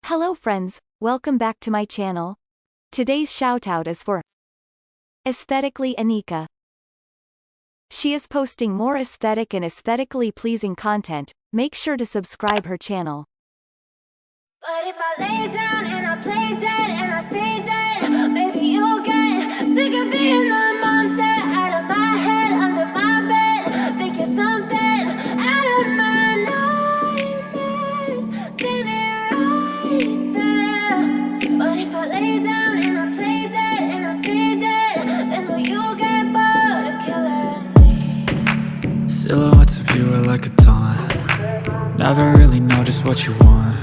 Hello friends, welcome back to my channel. Today's shoutout is for Aesthetically Anika. She is posting more aesthetic and aesthetically pleasing content. Make sure to subscribe her channel. But if I lay down and I play dead and I stay dead, maybe you'll get sick of being the monster out of my head, under my bed. Think you're something out of my nightmares, standing right there. But if I lay down and I play dead and I stay dead, then will you get bored of killing me? Silhouettes of you are like a taunt. Never really know just what you want.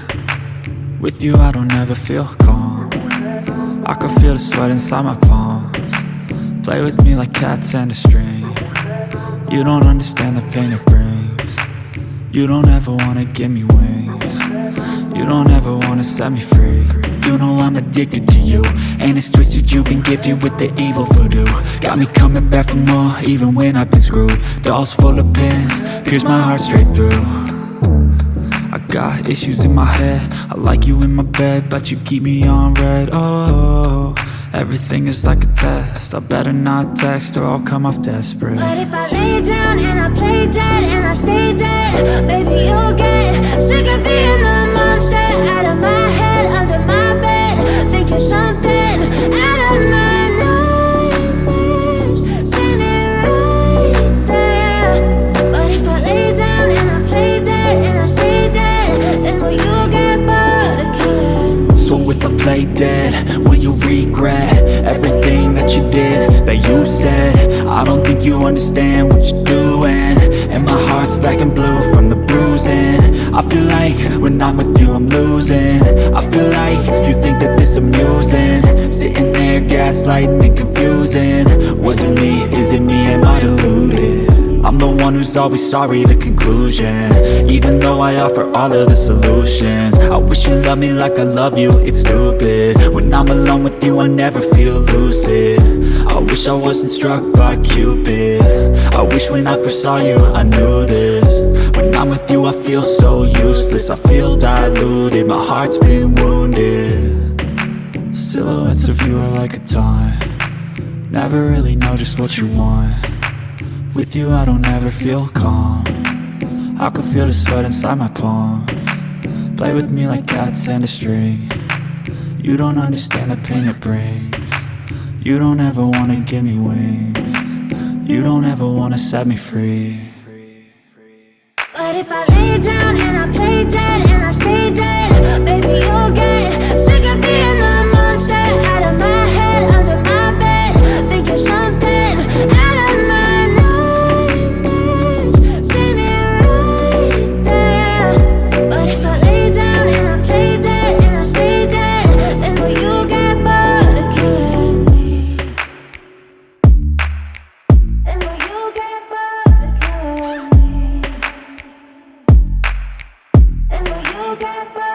With you I don't ever feel calm. I can feel the sweat inside my palms. Play with me like cats and a string. You don't understand the pain it brings. You don't ever wanna give me wings. You don't ever wanna set me free. You know I'm addicted to you, and it's twisted, you've been gifted with the evil voodoo. Got me coming back for more, even when I've been screwed. Dolls full of pins, pierce my heart straight through. I got issues in my head, I like you in my bed, but you keep me on red. Oh, everything is like a test. I better not text or I'll come off desperate. But if I lay down and I play dead and I stay dead, maybe you'll get sick of being the monster out of my head, under my bed. Think you're something out of my nightmares, standing right there. But if I lay down and I play dead and I stay dead, then will you get bored of killing me? So if I play dead, will you regret everything that you did, that you said? I don't think you understand what you're doing, and my heart's black and blue from the bruising. I feel like when I'm with you I'm losing. I feel like you think that this amusing, sitting there gaslighting and confusing. Was it me? Is it me? Am I deluded? I'm the one who's always sorry, the conclusion. Even though I offer all of the solutions, I wish you loved me like I love you, it's stupid. When I'm alone with you I never feel lucid. I wish I wasn't struck by Cupid. I wish when I first saw you I knew this. When I'm with you I feel so useless, I feel diluted, my heart's been wounded. Silhouettes of you are like a taunt. Never really know just what you want. With you I don't ever feel calm. I can feel the sweat inside my palms. Play with me like cats and a string. You don't understand the pain it brings. You don't ever wanna give me wings. You don't ever wanna set me free. But if I lay down and I play dead and I stay dead, maybe you'll get sick of being the monster out of my head, under my bed. Think you're something out of my nightmares, standing right there. But if I lay down and I play dead and I stay dead, then will you get bored of killing me? Then will you get bored of killing me? And will you get bored?